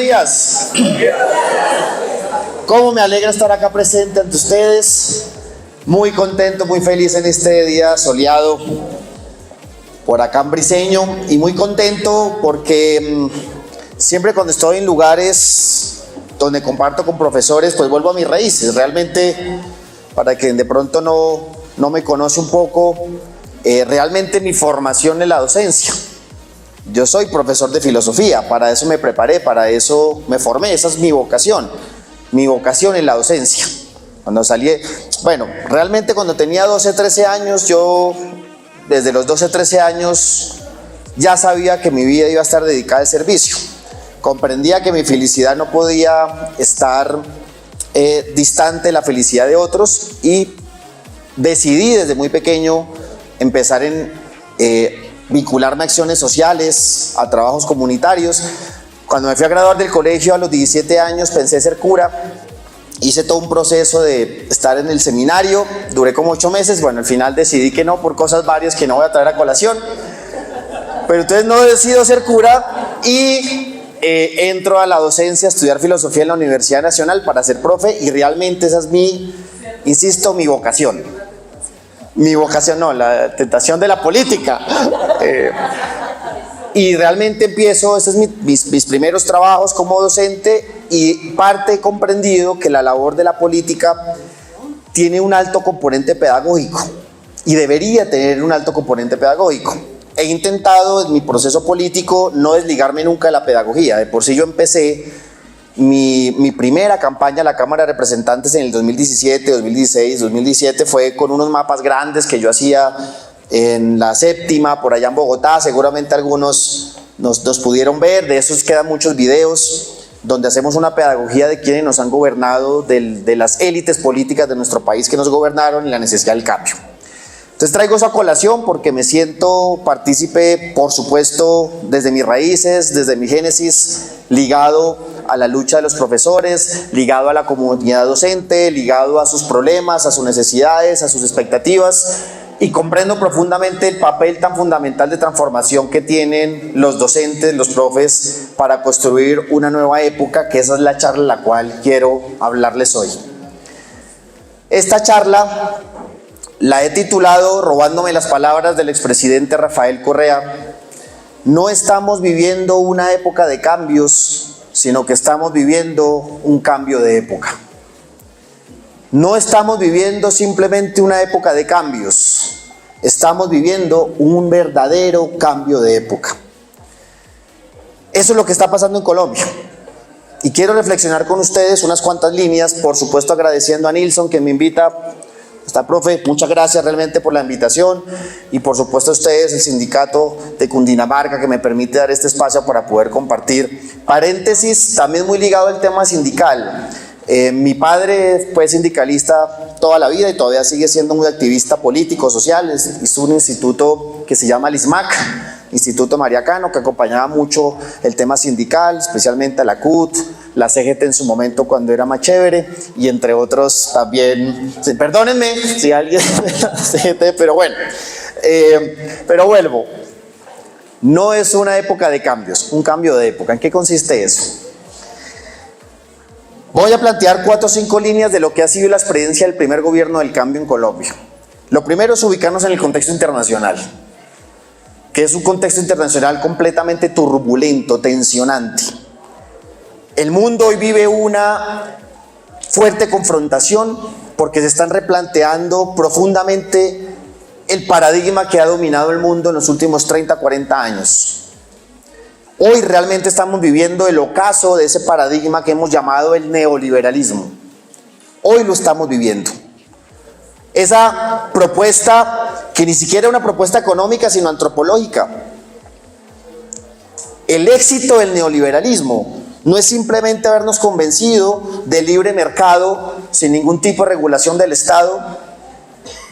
días. Cómo me alegra estar acá presente ante ustedes. Muy contento, muy feliz en este día soleado por acá en Briceño. Y muy contento porque siempre cuando estoy en lugares donde comparto con profesores, pues vuelvo a mis raíces. Realmente, para quien de pronto no me conoce un poco, realmente mi formación es la docencia. Yo soy profesor de filosofía, para eso me preparé, para eso me formé, esa es mi vocación es la docencia. Cuando salí, bueno, realmente cuando tenía 12, 13 años, yo desde los 12, 13 años ya sabía que mi vida iba a estar dedicada al servicio. Comprendía que mi felicidad no podía estar distante de la felicidad de otros y decidí desde muy pequeño empezar en vincularme a acciones sociales, a trabajos comunitarios. Cuando me fui a graduar del colegio a los 17 años pensé ser cura. Hice todo un proceso de estar en el seminario, duré como 8 meses, bueno, al final decidí que no, por cosas varias que no voy a traer a colación. Pero entonces no decido ser cura y entro a la docencia a estudiar filosofía en la Universidad Nacional para ser profe, y realmente esa es mi vocación. Mi vocación no, la tentación de la política. Y realmente empiezo, estos son mis primeros trabajos como docente, y parte he comprendido que la labor de la política tiene un alto componente pedagógico y debería tener un alto componente pedagógico. He intentado en mi proceso político no desligarme nunca de la pedagogía. De por sí yo empecé mi primera campaña a la Cámara de Representantes en el 2017, 2016, 2017 fue con unos mapas grandes que yo hacía en la Séptima, por allá en Bogotá. Seguramente algunos nos pudieron ver, de esos quedan muchos videos donde hacemos una pedagogía de quienes nos han gobernado, de las élites políticas de nuestro país que nos gobernaron, y la necesidad del cambio. Entonces traigo eso a colación porque me siento partícipe, por supuesto, desde mis raíces, desde mi génesis, ligado a la lucha de los profesores, ligado a la comunidad docente, ligado a sus problemas, a sus necesidades, a sus expectativas, y comprendo profundamente el papel tan fundamental de transformación que tienen los docentes, los profes, para construir una nueva época, que esa es la charla en la cual quiero hablarles hoy. Esta charla la he titulado, robándome las palabras del expresidente Rafael Correa: no estamos viviendo una época de cambios, sino que estamos viviendo un cambio de época. No estamos viviendo simplemente una época de cambios, estamos viviendo un verdadero cambio de época. Eso es lo que está pasando en Colombia. Y quiero reflexionar con ustedes unas cuantas líneas, por supuesto agradeciendo a Nilson que me invita. Está, profe, muchas gracias realmente por la invitación, y por supuesto a ustedes, el sindicato de Cundinamarca, que me permite dar este espacio para poder compartir. Paréntesis, también muy ligado al tema sindical. Mi padre fue sindicalista toda la vida y todavía sigue siendo muy activista político, social. Hizo un instituto que se llama el ISMAC, Instituto María Cano, que acompañaba mucho el tema sindical, especialmente a la CUT, la CGT en su momento cuando era más chévere, y entre otros también, perdónenme si alguien de la CGT, pero bueno, pero vuelvo. No es una época de cambios, un cambio de época. ¿En qué consiste eso? Voy a plantear 4 o 5 líneas de lo que ha sido la experiencia del primer gobierno del cambio en Colombia. Lo primero es ubicarnos en el contexto internacional, que es un contexto internacional completamente turbulento, tensionante. El mundo hoy vive una fuerte confrontación porque se están replanteando profundamente el paradigma que ha dominado el mundo en los últimos 30, 40 años. Hoy realmente estamos viviendo el ocaso de ese paradigma que hemos llamado el neoliberalismo. Hoy lo estamos viviendo. Esa propuesta que ni siquiera es una propuesta económica, sino antropológica. El éxito del neoliberalismo no es simplemente habernos convencido del libre mercado sin ningún tipo de regulación del Estado,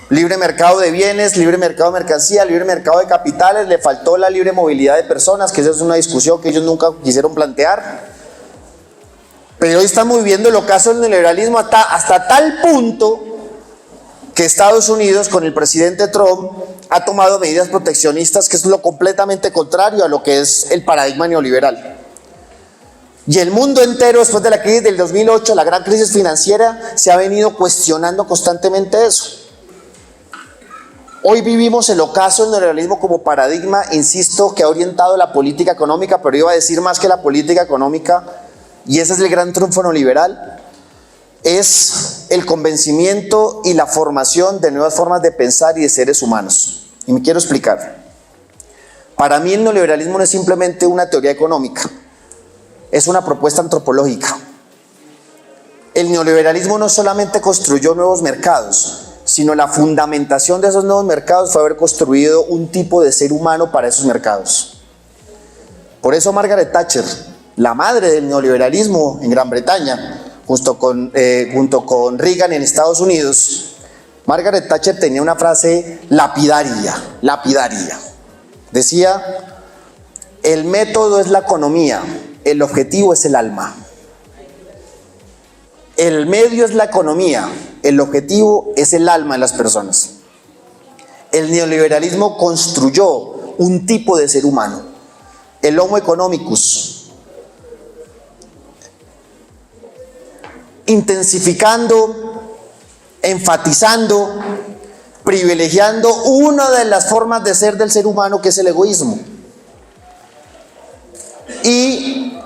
libre mercado de bienes, libre mercado de mercancía, libre mercado de capitales. Le faltó la libre movilidad de personas, que esa es una discusión que ellos nunca quisieron plantear. Pero hoy estamos viviendo el ocaso del neoliberalismo hasta tal punto que Estados Unidos, con el presidente Trump, ha tomado medidas proteccionistas, que es lo completamente contrario a lo que es el paradigma neoliberal. Y el mundo entero, después de la crisis del 2008, la gran crisis financiera, se ha venido cuestionando constantemente eso. Hoy vivimos el ocaso del neoliberalismo como paradigma, insisto, que ha orientado la política económica, pero iba a decir más que la política económica, y ese es el gran triunfo neoliberal, es el convencimiento y la formación de nuevas formas de pensar y de seres humanos. Y me quiero explicar. Para mí el neoliberalismo no es simplemente una teoría económica, es una propuesta antropológica. El neoliberalismo no solamente construyó nuevos mercados, sino la fundamentación de esos nuevos mercados fue haber construido un tipo de ser humano para esos mercados. Por eso Margaret Thatcher, la madre del neoliberalismo en Gran Bretaña, junto con Reagan en Estados Unidos, Margaret Thatcher tenía una frase lapidaria. Decía, el método es la economía, el objetivo es el alma. El medio es la economía, el objetivo es el alma de las personas. El neoliberalismo construyó un tipo de ser humano, el Homo economicus, intensificando, enfatizando, privilegiando una de las formas de ser del ser humano, que es el egoísmo, y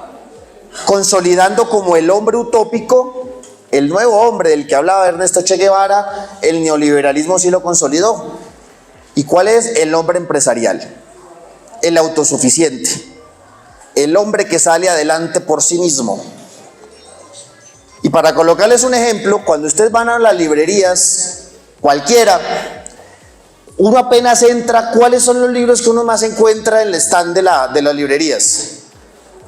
consolidando como el hombre utópico, el nuevo hombre del que hablaba Ernesto Che Guevara. El neoliberalismo sí lo consolidó. ¿Y cuál es? El hombre empresarial, el autosuficiente, el hombre que sale adelante por sí mismo. Y para colocarles un ejemplo, cuando ustedes van a las librerías, cualquiera, uno apenas entra, ¿cuáles son los libros que uno más encuentra en el stand de las librerías?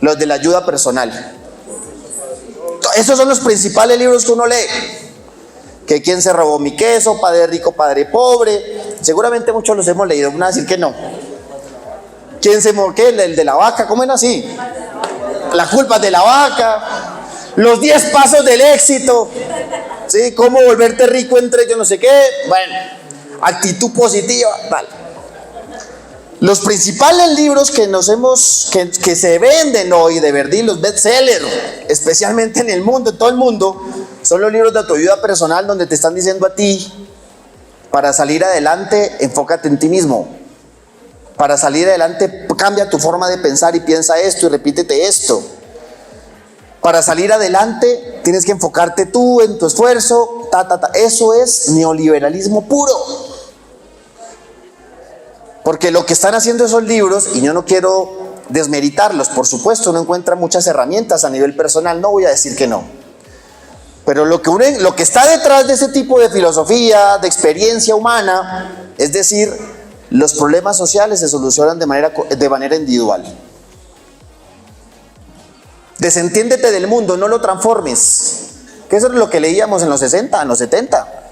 Los de la ayuda personal. Esos son los principales libros que uno lee. Que quién se robó mi queso, padre rico, padre pobre. Seguramente muchos los hemos leído, van a decir que no. ¿Quién se morqué? El de la vaca, ¿cómo era así? Las culpas de la vaca. Los 10 pasos del éxito, ¿sí? Cómo volverte rico entre yo no sé qué. Bueno, actitud positiva, tal. Los principales libros que se venden hoy de verdad, los bestsellers, especialmente en el mundo, en todo el mundo, son los libros de autoayuda personal, donde te están diciendo a ti, para salir adelante, enfócate en ti mismo. Para salir adelante, cambia tu forma de pensar y piensa esto y repítete esto. Para salir adelante tienes que enfocarte tú en tu esfuerzo, Eso es neoliberalismo puro. Porque lo que están haciendo esos libros, y yo no quiero desmeritarlos, por supuesto, uno encuentra muchas herramientas a nivel personal, no voy a decir que no. Pero lo que está detrás de ese tipo de filosofía, de experiencia humana, es decir, los problemas sociales se solucionan de manera individual. Desentiéndete del mundo, no lo transformes. Que eso es lo que leíamos en los 60, en los 70.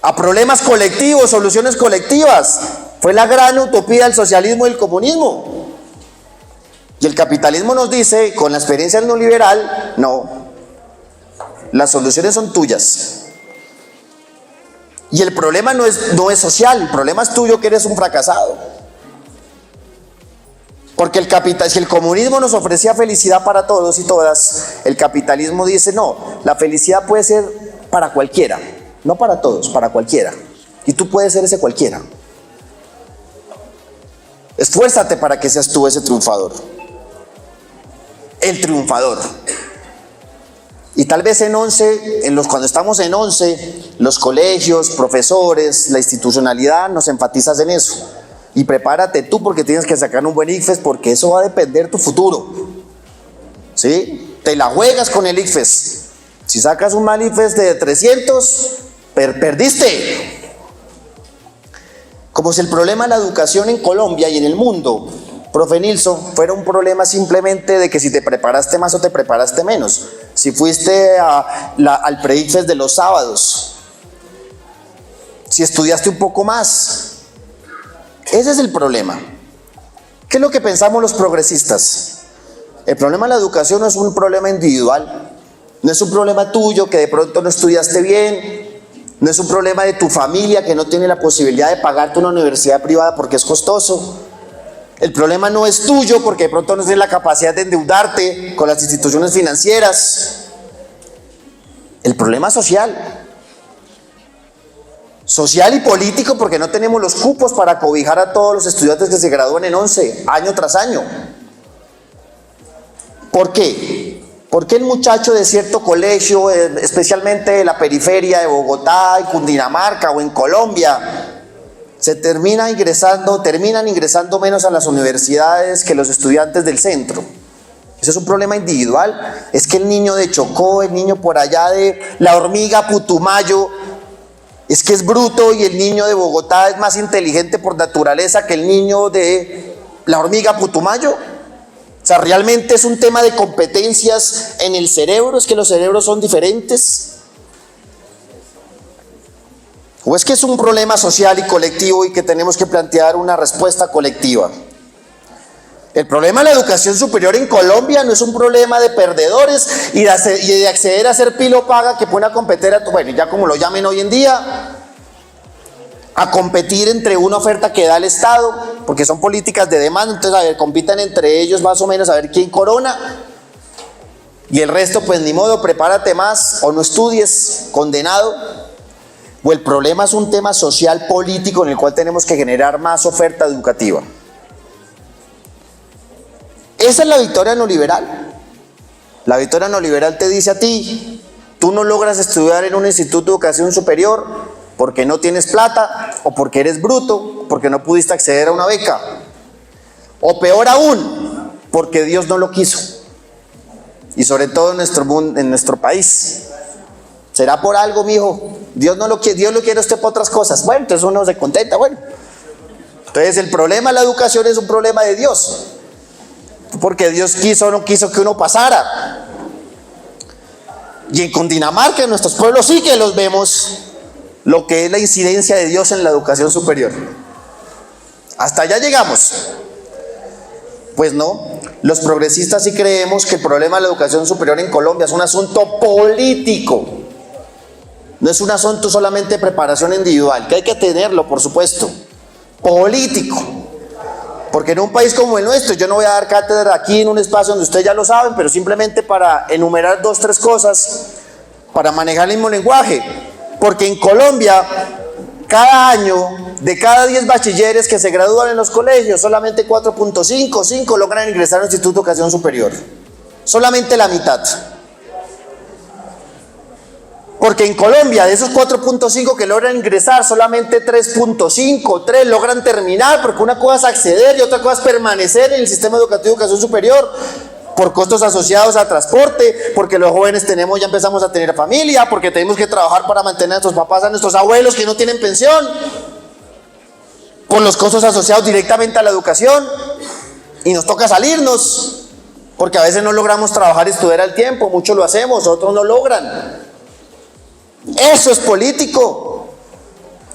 A problemas colectivos, soluciones colectivas. Fue la gran utopía del socialismo y el comunismo. Y el capitalismo nos dice, con la experiencia del neoliberal, no. Las soluciones son tuyas. Y el problema no es social, el problema es tuyo, que eres un fracasado. Porque si el comunismo nos ofrecía felicidad para todos y todas, el capitalismo dice no, la felicidad puede ser para cualquiera, no para todos, para cualquiera. Y tú puedes ser ese cualquiera. Esfuérzate para que seas tú ese triunfador. El triunfador. Y tal vez cuando estamos en 11, los colegios, profesores, la institucionalidad, nos enfatizas en eso. Y prepárate tú porque tienes que sacar un buen ICFES, porque eso va a depender tu futuro. ¿Sí? Te la juegas con el ICFES. Si sacas un mal ICFES de 300, perdiste. Como si el problema de la educación en Colombia y en el mundo, profe Nilsson, fuera un problema simplemente de que si te preparaste más o te preparaste menos. Si fuiste al pre-ICFES de los sábados, si estudiaste un poco más. Ese es el problema. ¿Qué es lo que pensamos los progresistas? El problema de la educación no es un problema individual, no es un problema tuyo que de pronto no estudiaste bien, no es un problema de tu familia que no tiene la posibilidad de pagarte una universidad privada porque es costoso. El problema no es tuyo porque de pronto no tienes la capacidad de endeudarte con las instituciones financieras. El problema es social. Social y político porque no tenemos los cupos para cobijar a todos los estudiantes que se gradúan en 11, año tras año. ¿Por qué? ¿Por qué el muchacho de cierto colegio, especialmente de la periferia de Bogotá, en Cundinamarca o en Colombia, terminan ingresando menos a las universidades que los estudiantes del centro? Eso es un problema individual. Es que el niño de Chocó, el niño por allá de La Hormiga, Putumayo, es que es bruto, y el niño de Bogotá es más inteligente por naturaleza que el niño de La Hormiga, Putumayo. O sea, realmente es un tema de competencias en el cerebro, es que los cerebros son diferentes. ¿O es que es un problema social y colectivo y que tenemos que plantear una respuesta colectiva? El problema de la educación superior en Colombia no es un problema de perdedores y de acceder a ser pilo paga que pone a competir, bueno, ya como lo llamen hoy en día, a competir entre una oferta que da el Estado, porque son políticas de demanda. Entonces, a ver, compitan entre ellos más o menos a ver quién corona, y el resto pues ni modo, prepárate más o no estudies, condenado. O el problema es un tema social político en el cual tenemos que generar más oferta educativa. Esa es la victoria neoliberal. La victoria neoliberal te dice a ti: tú no logras estudiar en un instituto de educación superior porque no tienes plata, o porque eres bruto, porque no pudiste acceder a una beca, o peor aún, porque Dios no lo quiso. Y sobre todo en nuestro país. ¿Será por algo, mijo? Dios no lo quiere, Dios lo quiere a usted para otras cosas. Bueno, entonces uno se contenta, bueno. Entonces el problema de la educación es un problema de Dios, porque Dios quiso o no quiso que uno pasara. Y en Cundinamarca, en nuestros pueblos, sí que los vemos lo que es la incidencia de Dios en la educación superior. Hasta allá llegamos. Pues no, los progresistas sí creemos que el problema de la educación superior en Colombia es un asunto político. No es un asunto solamente de preparación individual, que hay que tenerlo, por supuesto, político. Porque en un país como el nuestro, yo no voy a dar cátedra aquí en un espacio donde ustedes ya lo saben, pero simplemente para enumerar 2 o 3 cosas, para manejar el mismo lenguaje. Porque en Colombia, cada año, de cada 10 bachilleres que se gradúan en los colegios, solamente 4.5, 5 logran ingresar al Instituto de Educación Superior. Solamente la mitad. Porque en Colombia, de esos 4.5 que logran ingresar, solamente 3.5, 3 logran terminar, porque una cosa es acceder y otra cosa es permanecer en el sistema educativo de educación superior, por costos asociados a transporte, porque los jóvenes ya empezamos a tener familia, porque tenemos que trabajar para mantener a nuestros papás, a nuestros abuelos que no tienen pensión, por los costos asociados directamente a la educación, y nos toca salirnos, porque a veces no logramos trabajar y estudiar al tiempo, muchos lo hacemos, otros no logran. Eso es político,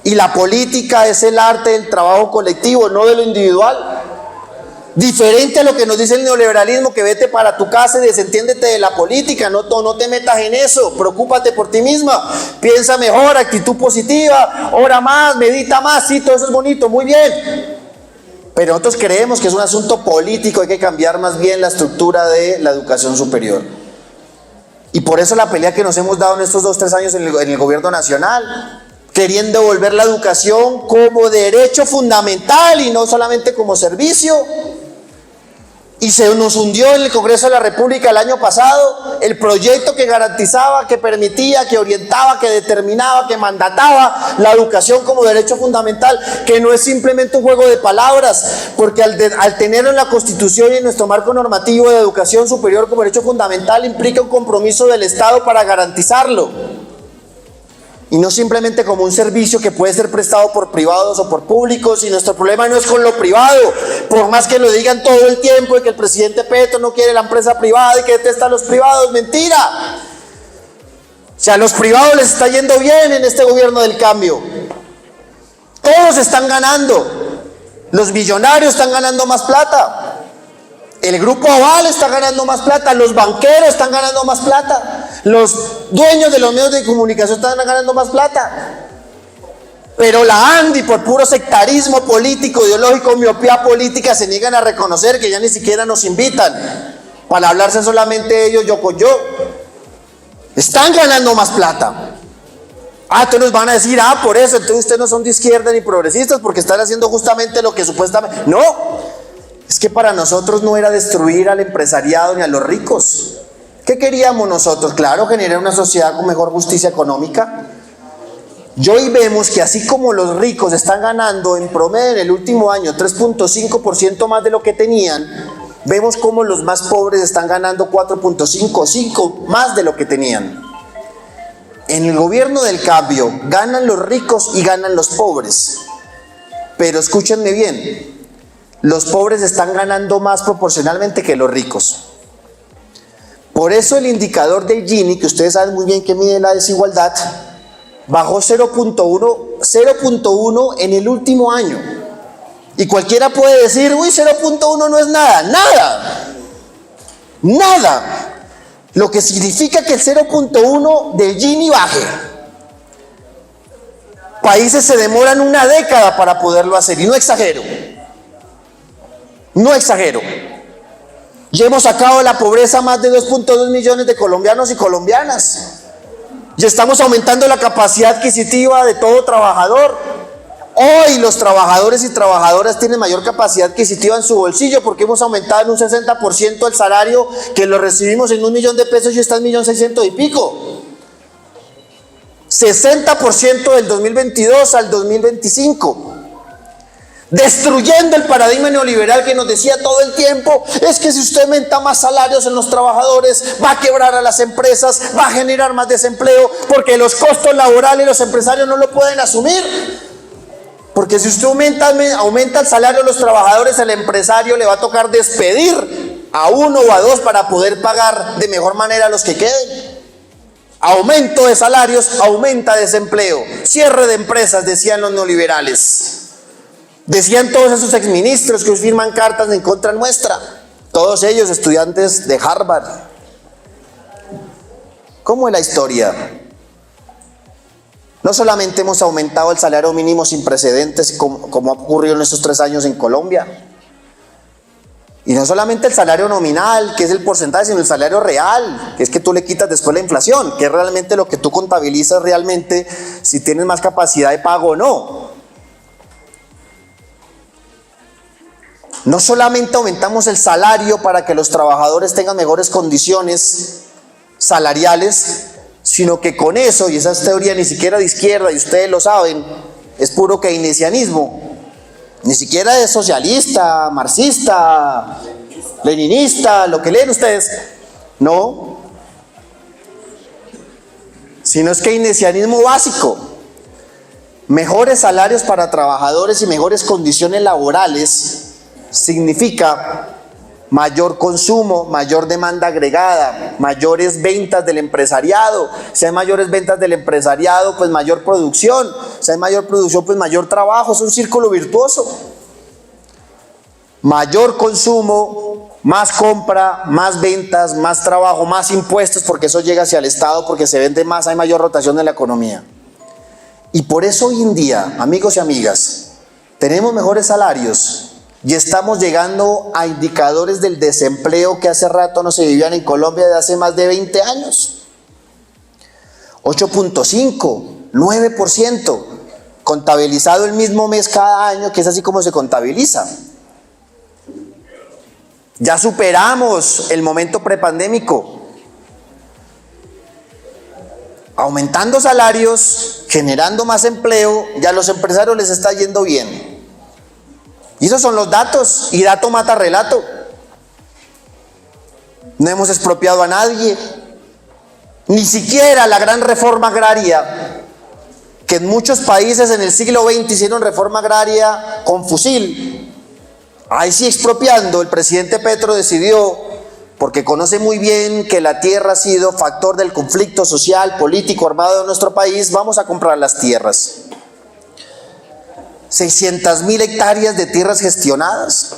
y la política es el arte del trabajo colectivo, no de lo individual. Diferente a lo que nos dice el neoliberalismo, que vete para tu casa y desentiéndete de la política, no te metas en eso, preocúpate por ti misma, piensa mejor, actitud positiva, ora más, medita más, sí, todo eso es bonito, muy bien. Pero nosotros creemos que es un asunto político, hay que cambiar más bien la estructura de la educación superior. Y por eso la pelea que nos hemos dado en estos 2 o 3 años en el gobierno nacional, queriendo volver la educación como derecho fundamental y no solamente como servicio. Y se nos hundió en el Congreso de la República el año pasado el proyecto que garantizaba, que permitía, que orientaba, que determinaba, que mandataba la educación como derecho fundamental, que no es simplemente un juego de palabras, porque al tenerlo en la Constitución y en nuestro marco normativo de educación superior como derecho fundamental, implica un compromiso del Estado para garantizarlo. Y no simplemente como un servicio que puede ser prestado por privados o por públicos. Y nuestro problema no es con lo privado, por más que lo digan todo el tiempo, de que el presidente Petro no quiere la empresa privada y que detesta a los privados. ¡Mentira! O sea, a los privados les está yendo bien en este gobierno del cambio. Todos están ganando. Los millonarios están ganando más plata. El grupo Aval está ganando más plata, los banqueros están ganando más plata, los dueños de los medios de comunicación están ganando más plata. Pero la ANDI, por puro sectarismo político, ideológico, miopía política, se niegan a reconocer que ya ni siquiera nos invitan para hablarse solamente ellos, yo con yo. Están ganando más plata. Entonces nos van a decir, por eso, entonces ustedes no son de izquierda ni progresistas porque están haciendo justamente lo que supuestamente... No, es que para nosotros no era destruir al empresariado ni a los ricos. ¿Qué queríamos nosotros? Claro, generar una sociedad con mejor justicia económica. Y hoy vemos que así como los ricos están ganando en promedio en el último año 3.5% más de lo que tenían, vemos como los más pobres están ganando 4.5 más de lo que tenían. En el gobierno del cambio ganan los ricos y ganan los pobres. Pero escúchenme bien, los pobres están ganando más proporcionalmente que los ricos. Por eso el indicador del Gini, que ustedes saben muy bien que mide la desigualdad, bajó 0.1 en el último año. Y cualquiera puede decir, 0.1 no es nada. Nada. Lo que significa que el 0.1 del Gini baje. Países se demoran una década para poderlo hacer, y no exagero. Ya hemos sacado de la pobreza más de 2.2 millones de colombianos y colombianas. Ya estamos aumentando la capacidad adquisitiva de todo trabajador. Hoy los trabajadores y trabajadoras tienen mayor capacidad adquisitiva en su bolsillo porque hemos aumentado en un 60% el salario, que lo recibimos en 1 millón de pesos y está en 1.600.000 y pico. 60% del 2022 al 2025. Destruyendo el paradigma neoliberal que nos decía todo el tiempo, es que si usted aumenta más salarios en los trabajadores, va a quebrar a las empresas, va a generar más desempleo, porque los costos laborales los empresarios no lo pueden asumir. Porque si usted aumenta el salario de los trabajadores, el empresario le va a tocar despedir a 1 o a 2 para poder pagar de mejor manera a los que queden. Aumento de salarios, aumenta desempleo, cierre de empresas, decían los neoliberales. Decían todos esos exministros que hoy firman cartas en contra nuestra, todos ellos estudiantes de Harvard. ¿Cómo es la historia? No solamente hemos aumentado el salario mínimo sin precedentes, como ha ocurrido en estos 3 años en Colombia, y no solamente el salario nominal, que es el porcentaje, sino el salario real, que es que tú le quitas después la inflación, que es realmente lo que tú contabilizas realmente si tienes más capacidad de pago o no. No solamente aumentamos el salario para que los trabajadores tengan mejores condiciones salariales, sino que con eso, y esa es teoría ni siquiera de izquierda, y ustedes lo saben, es puro keynesianismo, ni siquiera es socialista, marxista, leninista, lo que leen ustedes, no, sino es keynesianismo básico. Mejores salarios para trabajadores y mejores condiciones laborales significa mayor consumo, mayor demanda agregada, mayores ventas del empresariado. Si hay mayores ventas del empresariado, pues mayor producción. Si hay mayor producción, pues mayor trabajo. Es un círculo virtuoso. Mayor consumo, más compra, más ventas, más trabajo, más impuestos, porque eso llega hacia el Estado, porque se vende más, hay mayor rotación en la economía. Y por eso hoy en día, amigos y amigas, tenemos mejores salarios. Y estamos llegando a indicadores del desempleo que hace rato no se vivían en Colombia, de hace más de 20 años. 8.5, 9%, contabilizado el mismo mes cada año, que es así como se contabiliza. Ya superamos el momento prepandémico. Aumentando salarios, generando más empleo, ya a los empresarios les está yendo bien. Y esos son los datos, y dato mata relato. No hemos expropiado a nadie, ni siquiera la gran reforma agraria, que en muchos países en el siglo XX hicieron reforma agraria con fusil. Ahí sí expropiando, el presidente Petro decidió, porque conoce muy bien que la tierra ha sido factor del conflicto social, político, armado de nuestro país, vamos a comprar las tierras. 600.000 hectáreas de tierras gestionadas.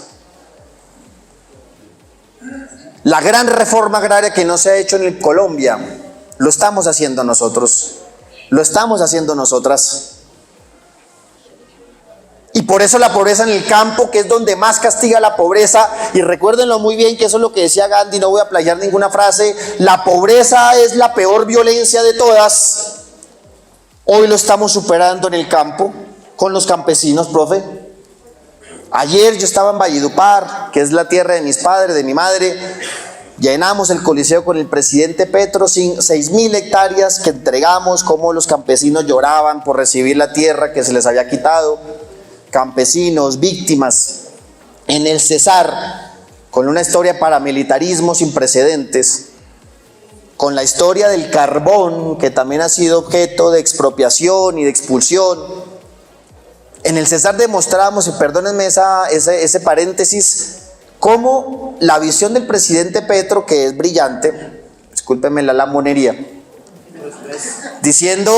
La gran reforma agraria que no se ha hecho en Colombia, lo estamos haciendo nosotros, lo estamos haciendo nosotras. Y por eso la pobreza en el campo, que es donde más castiga la pobreza, y recuérdenlo muy bien que eso es lo que decía Gandhi, no voy a plagiar ninguna frase, la pobreza es la peor violencia de todas. Hoy lo estamos superando en el campo con los campesinos, profe. Ayer yo estaba en Valledupar, que es la tierra de mis padres, de mi madre. Llenamos el coliseo con el presidente Petro, 6.000 hectáreas que entregamos, como los campesinos lloraban por recibir la tierra que se les había quitado. Campesinos, víctimas. En el Cesar, con una historia de paramilitarismo sin precedentes, con la historia del carbón, que también ha sido objeto de expropiación y de expulsión. En el Cesar demostramos, y perdónenme ese paréntesis, cómo la visión del presidente Petro, que es brillante, discúlpenme la lamonería, diciendo,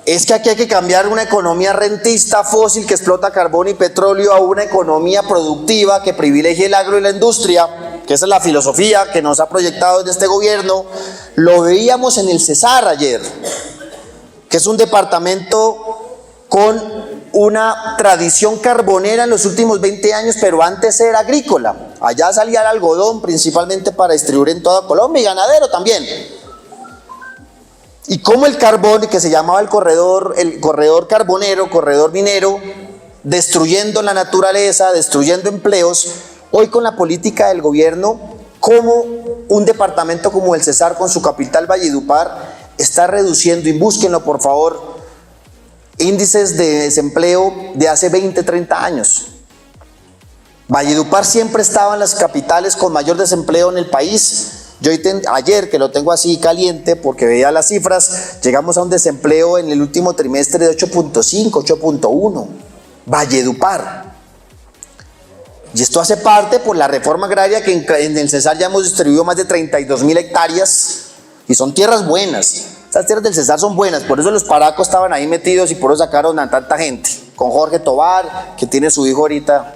es que aquí hay que cambiar una economía rentista, fósil, que explota carbón y petróleo, a una economía productiva que privilegie el agro y la industria, que esa es la filosofía que nos ha proyectado desde este gobierno. Lo veíamos en el Cesar ayer, que es un departamento con una tradición carbonera en los últimos 20 años, pero antes era agrícola. Allá salía el algodón principalmente para distribuir en toda Colombia, y ganadero también. Y como el carbón, que se llamaba el corredor carbonero, corredor minero, destruyendo la naturaleza, destruyendo empleos, hoy con la política del gobierno, como un departamento como el Cesar, con su capital Valledupar, está reduciendo, y búsquenlo por favor, índices de desempleo de hace 20, 30 años. Valledupar siempre estaba en las capitales con mayor desempleo en el país. Yo ayer, que lo tengo así caliente porque veía las cifras, llegamos a un desempleo en el último trimestre de 8.5, 8.1. Valledupar. Y esto hace parte por la reforma agraria, que en el Cesar ya hemos distribuido más de 32.000 hectáreas, y son tierras buenas. Estas tierras del Cesar son buenas, por eso los paracos estaban ahí metidos y por eso sacaron a tanta gente. Con Jorge Tobar, que tiene su hijo ahorita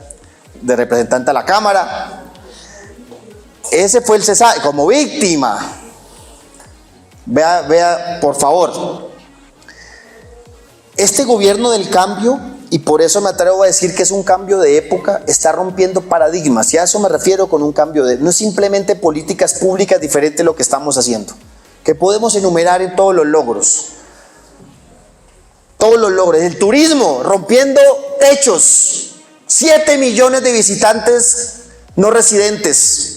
de representante a la Cámara. Ese fue el Cesar como víctima. Vea, por favor. Este gobierno del cambio, y por eso me atrevo a decir que es un cambio de época, está rompiendo paradigmas. Y a eso me refiero con un cambio de... No es simplemente políticas públicas diferentes lo que estamos haciendo, que podemos enumerar en todos los logros. Todos los logros. El turismo, rompiendo techos. 7 millones de visitantes no residentes.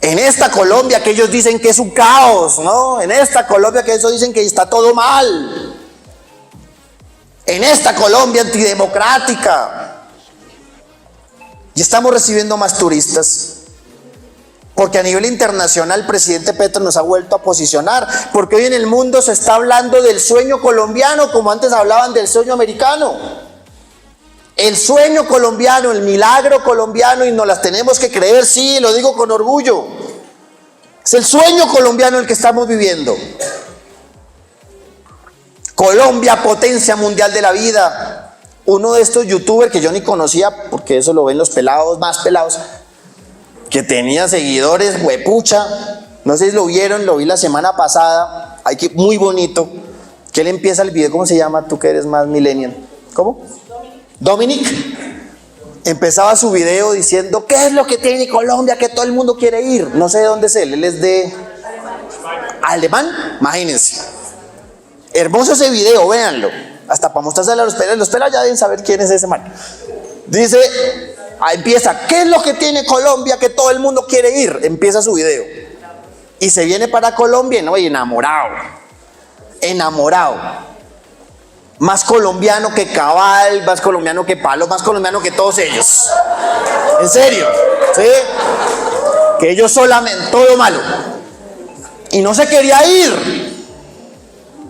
En esta Colombia que ellos dicen que es un caos, ¿no? En esta Colombia que ellos dicen que está todo mal. En esta Colombia antidemocrática. Y estamos recibiendo más turistas. Porque a nivel internacional el presidente Petro nos ha vuelto a posicionar. Porque hoy en el mundo se está hablando del sueño colombiano, como antes hablaban del sueño americano. El sueño colombiano, el milagro colombiano, y nos las tenemos que creer, sí, lo digo con orgullo. Es el sueño colombiano el que estamos viviendo. Colombia, potencia mundial de la vida. Uno de estos youtubers que yo ni conocía, porque eso lo ven los pelados, más pelados, que tenía seguidores, huepucha, no sé si lo vieron, lo vi la semana pasada, muy bonito, que él empieza el video, ¿cómo se llama? Tú que eres más millennial. ¿Cómo? Dominic. Empezaba su video diciendo, ¿qué es lo que tiene Colombia que todo el mundo quiere ir? No sé de dónde es él es de... ¿Alemán? Imagínense. Hermoso ese video, véanlo. Hasta para mostrárselo a los pelas ya deben saber quién es ese man. Dice, empieza, ¿qué es lo que tiene Colombia que todo el mundo quiere ir? Empieza su video. Y se viene para Colombia, ¿no? Y enamorado. Más colombiano que Cabal, más colombiano que Palo, más colombiano que todos ellos. En serio, ¿sí? Que ellos solamente, todo malo. Y no se quería ir.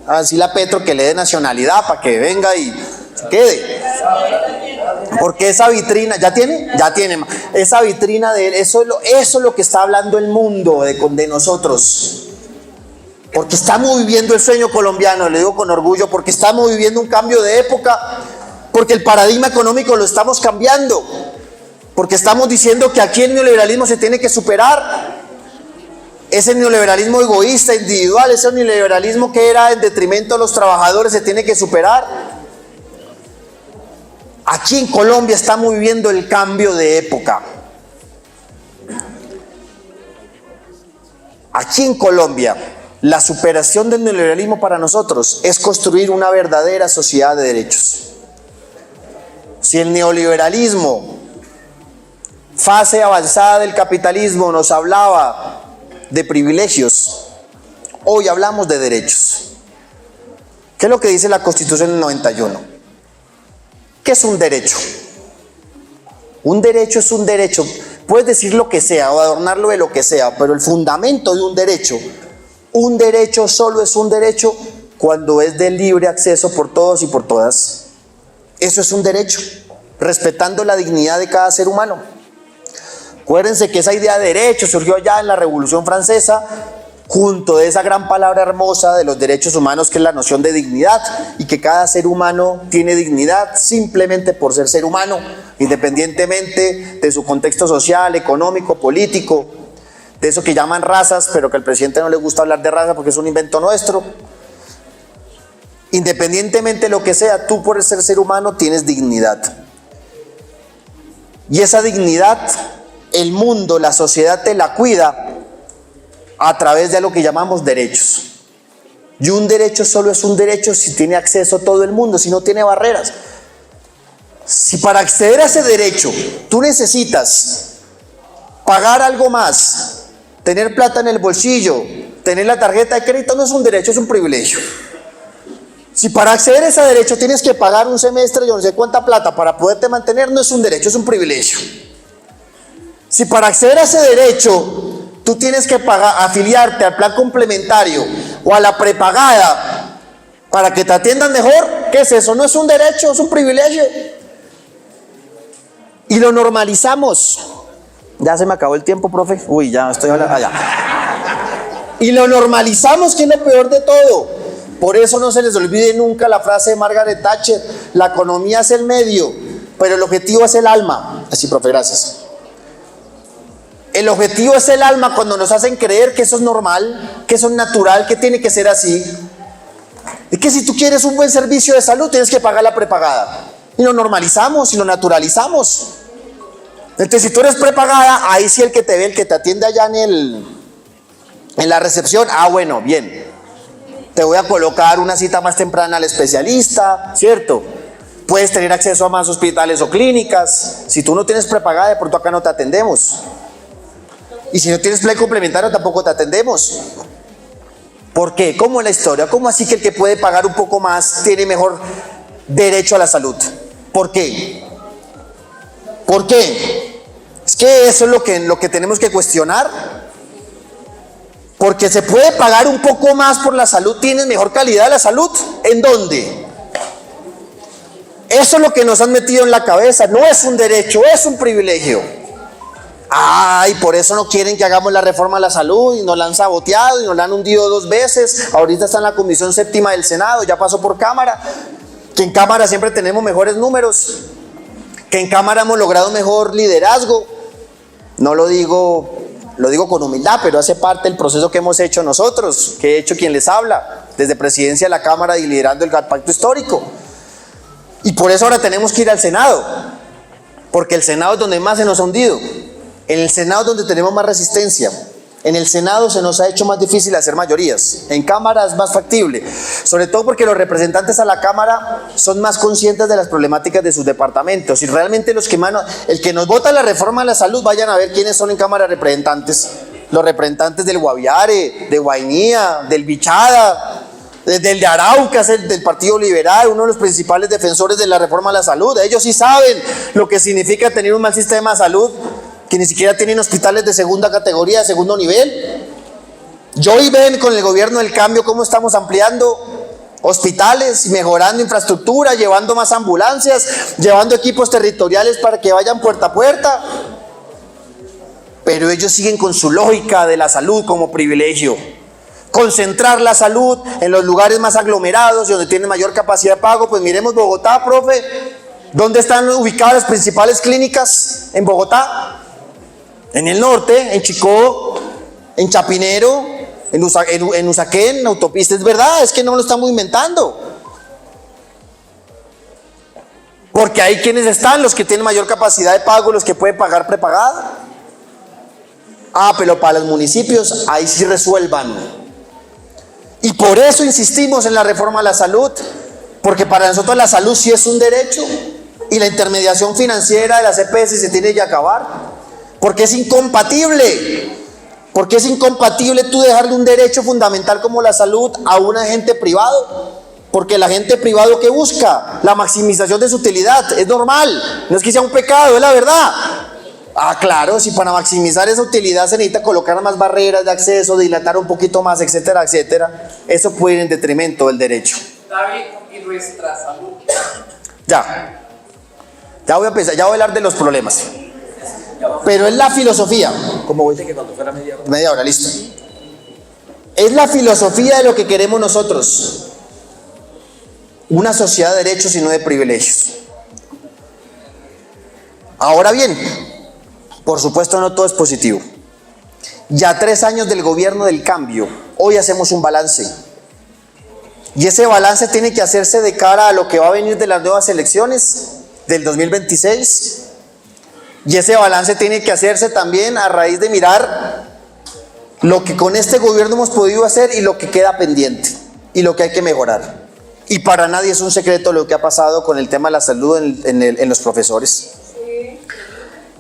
Así la Petro que le dé nacionalidad para que venga y se quede. Porque esa vitrina, ¿ya tiene? Ya tiene. Esa vitrina de él, eso es lo que está hablando el mundo de nosotros. Porque estamos viviendo el sueño colombiano, le digo con orgullo, porque estamos viviendo un cambio de época, porque el paradigma económico lo estamos cambiando, porque estamos diciendo que aquí el neoliberalismo se tiene que superar. Ese neoliberalismo egoísta, individual, ese neoliberalismo que era en detrimento de los trabajadores se tiene que superar. Aquí en Colombia estamos viviendo el cambio de época. Aquí en Colombia, la superación del neoliberalismo para nosotros es construir una verdadera sociedad de derechos. Si el neoliberalismo, fase avanzada del capitalismo, nos hablaba de privilegios, hoy hablamos de derechos. ¿Qué es lo que dice la Constitución del 91? ¿Qué es un derecho? Un derecho es un derecho. Puedes decir lo que sea o adornarlo de lo que sea, pero el fundamento de un derecho solo es un derecho cuando es de libre acceso por todos y por todas. Eso es un derecho, respetando la dignidad de cada ser humano. Acuérdense que esa idea de derecho surgió ya en la Revolución Francesa, junto de esa gran palabra hermosa de los derechos humanos, que es la noción de dignidad, y que cada ser humano tiene dignidad simplemente por ser ser humano, independientemente de su contexto social, económico, político, de eso que llaman razas, pero que al presidente no le gusta hablar de raza porque es un invento nuestro. Independientemente de lo que sea, tú por ser ser humano tienes dignidad. Y esa dignidad, el mundo, la sociedad te la cuida a través de lo que llamamos derechos. Y un derecho solo es un derecho si tiene acceso todo el mundo, si no tiene barreras. Si para acceder a ese derecho tú necesitas pagar algo más, tener plata en el bolsillo, tener la tarjeta de crédito, no es un derecho, es un privilegio. Si para acceder a ese derecho tienes que pagar un semestre, yo no sé cuánta plata para poderte mantener, no es un derecho, es un privilegio. Si para acceder a ese derecho tú tienes que afiliarte al plan complementario o a la prepagada para que te atiendan mejor, ¿qué es eso? No es un derecho, es un privilegio. Y lo normalizamos. Ya se me acabó el tiempo, profe. Uy, ya estoy hablando. Ya. Y lo normalizamos, que es lo peor de todo. Por eso no se les olvide nunca la frase de Margaret Thatcher: la economía es el medio, pero el objetivo es el alma. Así, profe, gracias. El objetivo es el alma. Cuando nos hacen creer que eso es normal, que eso es natural, que tiene que ser así. Es que si tú quieres un buen servicio de salud, tienes que pagar la prepagada. Y lo normalizamos y lo naturalizamos. Entonces, si tú eres prepagada, ahí sí el que te ve, el que te atiende allá en la recepción, bueno, bien, te voy a colocar una cita más temprana al especialista, ¿cierto? Puedes tener acceso a más hospitales o clínicas. Si tú no tienes prepagada, de pronto acá no te atendemos. Y si no tienes plan complementario, tampoco te atendemos. ¿Por qué? ¿Cómo es la historia? ¿Cómo así que el que puede pagar un poco más tiene mejor derecho a la salud? ¿Por qué? ¿Por qué? Es que eso es lo que tenemos que cuestionar. Porque se puede pagar un poco más por la salud, tienes mejor calidad de la salud. ¿En dónde? Eso es lo que nos han metido en la cabeza. No es un derecho, es un privilegio. Y por eso no quieren que hagamos la reforma a la salud, y nos la han saboteado y nos la han hundido 2 veces. Ahorita está en la Comisión Séptima del Senado, ya pasó por Cámara. Que en Cámara siempre tenemos mejores números, que en Cámara hemos logrado mejor liderazgo. No lo digo con humildad, pero hace parte del proceso que hemos hecho nosotros, que he hecho quien les habla, desde presidencia de la Cámara y liderando el pacto histórico. Y por eso ahora tenemos que ir al Senado, porque el Senado es donde más se nos ha hundido. En el Senado es donde tenemos más resistencia. En el Senado se nos ha hecho más difícil hacer mayorías. En Cámara es más factible, sobre todo porque los representantes a la Cámara son más conscientes de las problemáticas de sus departamentos. Y realmente el que nos vota la reforma a la salud, vayan a ver quiénes son en Cámara representantes. Los representantes del Guaviare, de Guainía, del Bichada, del de Arauca, del Partido Liberal, uno de los principales defensores de la reforma a la salud. Ellos sí saben lo que significa tener un mal sistema de salud, que ni siquiera tienen hospitales de segunda categoría, de segundo nivel. Hoy ven con el gobierno del cambio cómo estamos ampliando hospitales, mejorando infraestructura, llevando más ambulancias, llevando equipos territoriales para que vayan puerta a puerta. Pero ellos siguen con su lógica de la salud como privilegio. Concentrar la salud en los lugares más aglomerados y donde tienen mayor capacidad de pago. Pues miremos Bogotá, profe. ¿Dónde están ubicadas las principales clínicas en Bogotá? En el norte, en Chicó, en Chapinero, en Usaquén, en Autopista. Es verdad, es que no lo estamos inventando. Porque hay quienes están, los que tienen mayor capacidad de pago, los que pueden pagar prepagada. Pero para los municipios, ahí sí resuelvan. Y por eso insistimos en la reforma a la salud, porque para nosotros la salud sí es un derecho, y la intermediación financiera de las EPS se tiene que acabar, porque es incompatible. Porque es incompatible tú dejarle un derecho fundamental como la salud a un agente privado. Porque el agente privado, ¿qué busca? La maximización de su utilidad. Es normal, no es que sea un pecado, es la verdad. Claro, si para maximizar esa utilidad se necesita colocar más barreras de acceso, dilatar un poquito más, etcétera, etcétera, eso puede ir en detrimento del derecho. David, y nuestra salud. Ya voy a empezar, ya voy a hablar de los problemas. Pero es la filosofía. ¿Cómo voy? Que cuando fuera media hora. Media hora, listo. Es la filosofía de lo que queremos nosotros. Una sociedad de derechos y no de privilegios. Ahora bien, por supuesto no todo es positivo. Ya 3 años del gobierno del cambio, hoy hacemos un balance. Y ese balance tiene que hacerse de cara a lo que va a venir de las nuevas elecciones del 2026. Y ese balance tiene que hacerse también a raíz de mirar lo que con este gobierno hemos podido hacer y lo que queda pendiente y lo que hay que mejorar. Y para nadie es un secreto lo que ha pasado con el tema de la salud en los profesores.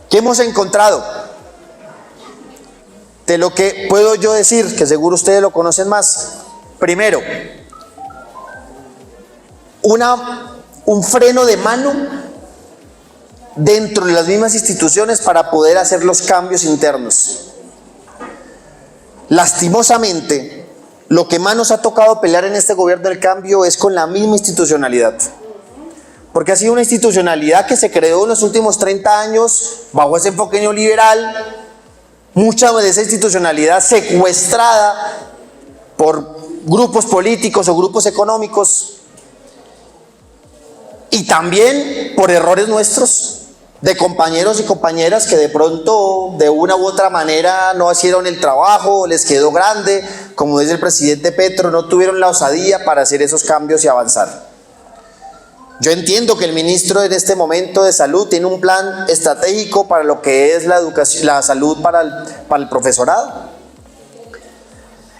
¿Qué hemos encontrado? De lo que puedo yo decir, que seguro ustedes lo conocen más. Primero, un freno de mano dentro de las mismas instituciones para poder hacer los cambios internos. Lastimosamente, lo que más nos ha tocado pelear en este gobierno del cambio es con la misma institucionalidad. Porque ha sido una institucionalidad que se creó en los últimos 30 años bajo ese enfoque neoliberal, mucha de esa institucionalidad secuestrada por grupos políticos o grupos económicos, y también por errores nuestros, de compañeros y compañeras que de pronto de una u otra manera no hicieron el trabajo, les quedó grande, como dice el presidente Petro, no tuvieron la osadía para hacer esos cambios y avanzar. Yo entiendo que el ministro en este momento de salud tiene un plan estratégico para lo que es la educación, la salud para el profesorado.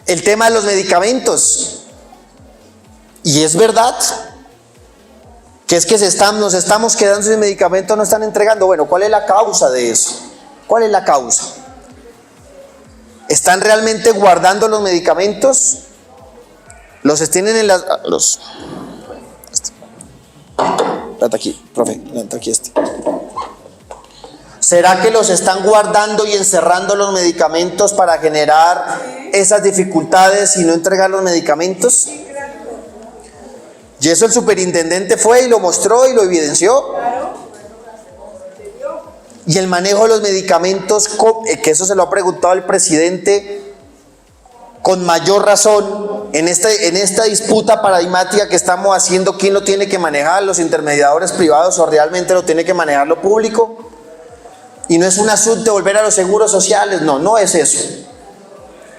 El tema de los medicamentos, y es verdad que es que nos estamos quedando sin medicamentos, no están entregando. Bueno, ¿cuál es la causa de eso? ¿Cuál es la causa? ¿Están realmente guardando los medicamentos? ¿Los tienen en las... Planta aquí, profe, planta aquí este. ¿Será que los están guardando y encerrando los medicamentos para generar esas dificultades y no entregar los medicamentos? Y eso el superintendente fue y lo mostró y lo evidenció. Y el manejo de los medicamentos, que eso se lo ha preguntado el presidente con mayor razón en esta disputa paradigmática que estamos haciendo, ¿quién lo tiene que manejar? ¿Los intermediadores privados o realmente lo tiene que manejar lo público? Y no es un asunto de volver a los seguros sociales, no es eso.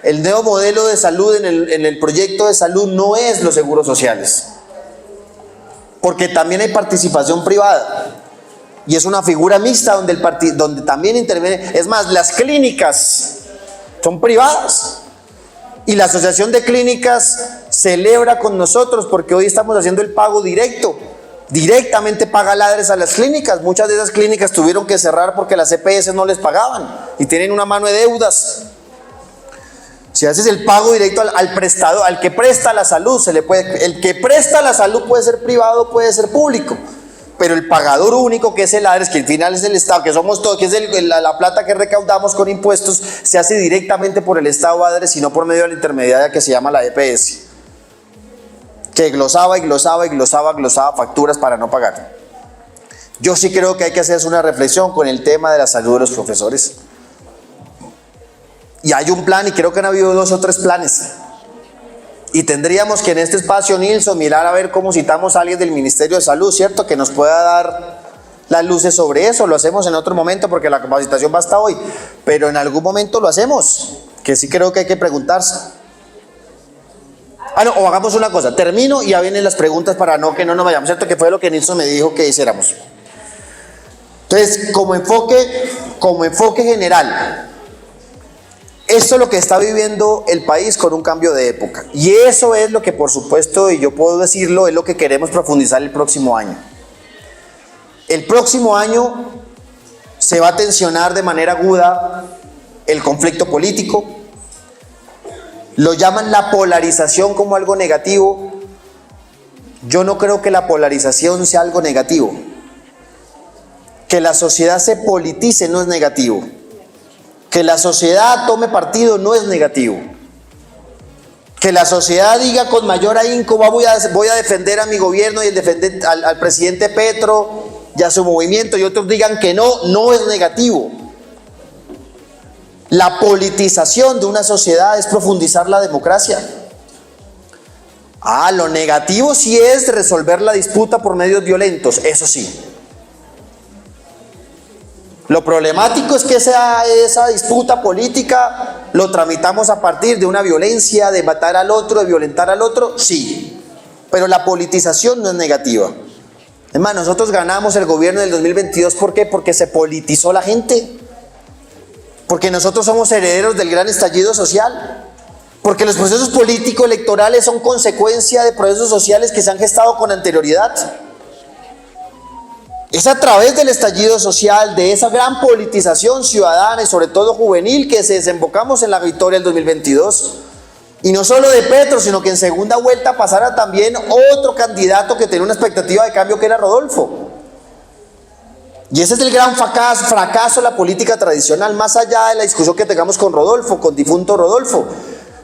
El nuevo modelo de salud en el proyecto de salud no es los seguros sociales, porque también hay participación privada y es una figura mixta donde también interviene. Es más, las clínicas son privadas y la asociación de clínicas celebra con nosotros porque hoy estamos haciendo el pago directamente paga Ladres a las clínicas. Muchas de esas clínicas tuvieron que cerrar porque las EPS no les pagaban y tienen una mano de deudas. Si haces el pago directo al prestador, al que presta la salud, el que presta la salud puede ser privado, puede ser público, pero el pagador único, que es el ADRES, que al final es el Estado, que somos todos, que es la plata que recaudamos con impuestos, se hace directamente por el Estado ADRES y no por medio de la intermediaria que se llama la EPS, que glosaba facturas para no pagar. Yo sí creo que hay que hacerse una reflexión con el tema de la salud de los profesores. Y hay un plan, y creo que han habido 2 o 3 planes. Y tendríamos que en este espacio, Nilson, mirar a ver cómo citamos a alguien del Ministerio de Salud, ¿cierto? Que nos pueda dar las luces sobre eso. Lo hacemos en otro momento porque la capacitación va hasta hoy. Pero en algún momento lo hacemos, que sí creo que hay que preguntarse. Ah, no, o hagamos una cosa, termino y ya vienen las preguntas para que no nos vayamos, ¿cierto? Que fue lo que Nilsson me dijo que hiciéramos. Entonces, como enfoque general, esto es lo que está viviendo el país con un cambio de época. Y eso es lo que, por supuesto, y yo puedo decirlo, es lo que queremos profundizar el próximo año. El próximo año se va a tensionar de manera aguda el conflicto político. Lo llaman la polarización como algo negativo. Yo no creo que la polarización sea algo negativo. Que la sociedad se politice no es negativo. Que la sociedad tome partido no es negativo. Que la sociedad diga con mayor ahínco voy a defender a mi gobierno y defender al presidente Petro y a su movimiento, y otros digan que no es negativo. La politización de una sociedad es profundizar la democracia. Lo negativo sí es resolver la disputa por medios violentos, eso sí. Lo problemático es que esa disputa política lo tramitamos a partir de una violencia, de matar al otro, de violentar al otro, sí. Pero la politización no es negativa. Es más, nosotros ganamos el gobierno del 2022, ¿por qué? Porque se politizó la gente. Porque nosotros somos herederos del gran estallido social. Porque los procesos políticos electorales son consecuencia de procesos sociales que se han gestado con anterioridad. Es a través del estallido social, de esa gran politización ciudadana y sobre todo juvenil que desembocamos en la victoria del 2022. Y no solo de Petro, sino que en segunda vuelta pasara también otro candidato que tenía una expectativa de cambio, que era Rodolfo. Y ese es el gran fracaso de la política tradicional, más allá de la discusión que tengamos con Rodolfo, con difunto Rodolfo.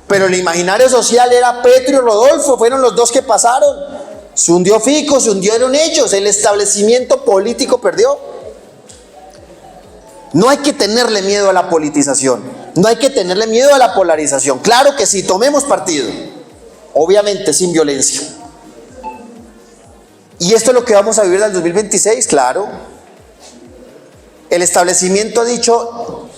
Pero el imaginario social era Petro y Rodolfo, fueron los dos que pasaron. Se hundió Fico, se hundieron ellos, el establecimiento político perdió. No hay que tenerle miedo a la politización, no hay que tenerle miedo a la polarización. Claro que sí, tomemos partido, obviamente sin violencia. ¿Y esto es lo que vamos a vivir en el 2026? Claro. El establecimiento ha dicho,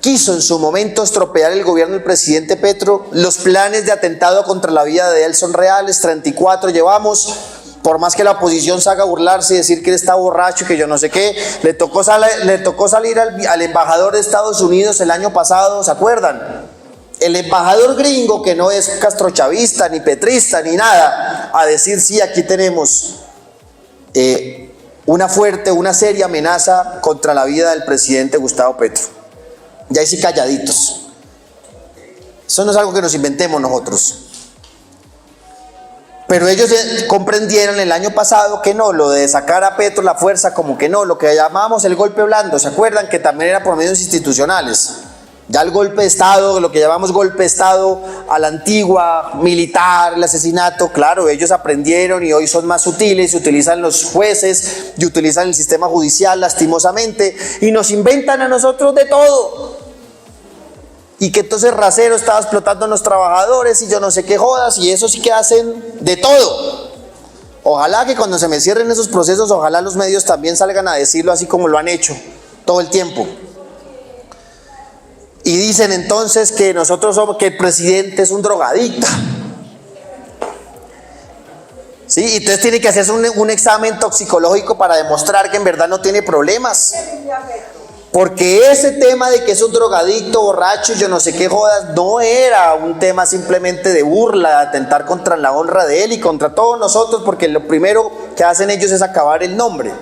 quiso en su momento estropear el gobierno del presidente Petro. Los planes de atentado contra la vida de él son reales, 34 llevamos. Por más que la oposición se haga burlarse y decir que él está borracho y que yo no sé qué, le tocó salir al embajador de Estados Unidos el año pasado, ¿se acuerdan? El embajador gringo, que no es castrochavista, ni petrista, ni nada, a decir sí, aquí tenemos una seria amenaza contra la vida del presidente Gustavo Petro. Y ahí sí calladitos. Eso no es algo que nos inventemos nosotros. Pero ellos comprendieron el año pasado que no, lo de sacar a Petro la fuerza, como que no, lo que llamábamos el golpe blando, ¿se acuerdan? Que también era por medios institucionales. Ya el golpe de Estado, lo que llamamos golpe de Estado a la antigua, militar, el asesinato, claro, ellos aprendieron y hoy son más sutiles, y utilizan los jueces y utilizan el sistema judicial lastimosamente y nos inventan a nosotros de todo. Y que entonces Racero estaba explotando a los trabajadores y yo no sé qué jodas, y eso sí que hacen de todo. Ojalá que cuando se me cierren esos procesos, ojalá los medios también salgan a decirlo así como lo han hecho todo el tiempo. Y dicen entonces que que el presidente es un drogadicto. Sí, y entonces tiene que hacerse un examen toxicológico para demostrar que en verdad no tiene problemas. Porque ese tema de que es un drogadicto, borracho, yo no sé qué jodas, no era un tema simplemente de burla, de atentar contra la honra de él y contra todos nosotros, porque lo primero que hacen ellos es acabar el nombre.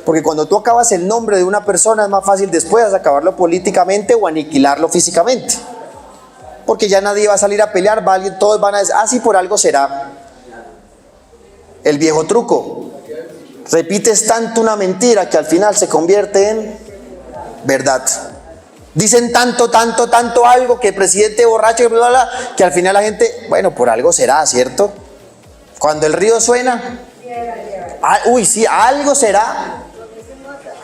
Porque cuando tú acabas el nombre de una persona es más fácil después acabarlo políticamente o aniquilarlo físicamente. Porque ya nadie va a salir a pelear, todos van a decir, sí, por algo será. El viejo truco. Repites tanto una mentira que al final se convierte en verdad. Dicen tanto algo que el presidente borracho, que al final la gente, bueno, por algo será, ¿cierto? Cuando el río suena, sí, algo será.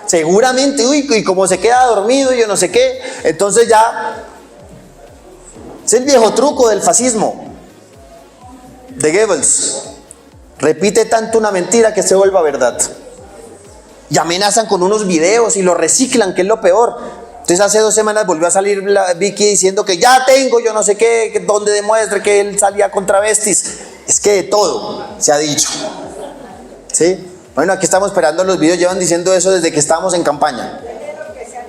Seguramente, y como se queda dormido y yo no sé qué, entonces ya es el viejo truco del fascismo de Goebbels. Repite tanto una mentira que se vuelva verdad. Y amenazan con unos videos y lo reciclan, que es lo peor. Entonces hace 2 semanas volvió a salir Vicky diciendo que ya tengo yo no sé qué, donde demuestre que él salía con travestis. Es que de todo se ha dicho. ¿Sí? Bueno, aquí estamos esperando los videos, llevan diciendo eso desde que estábamos en campaña.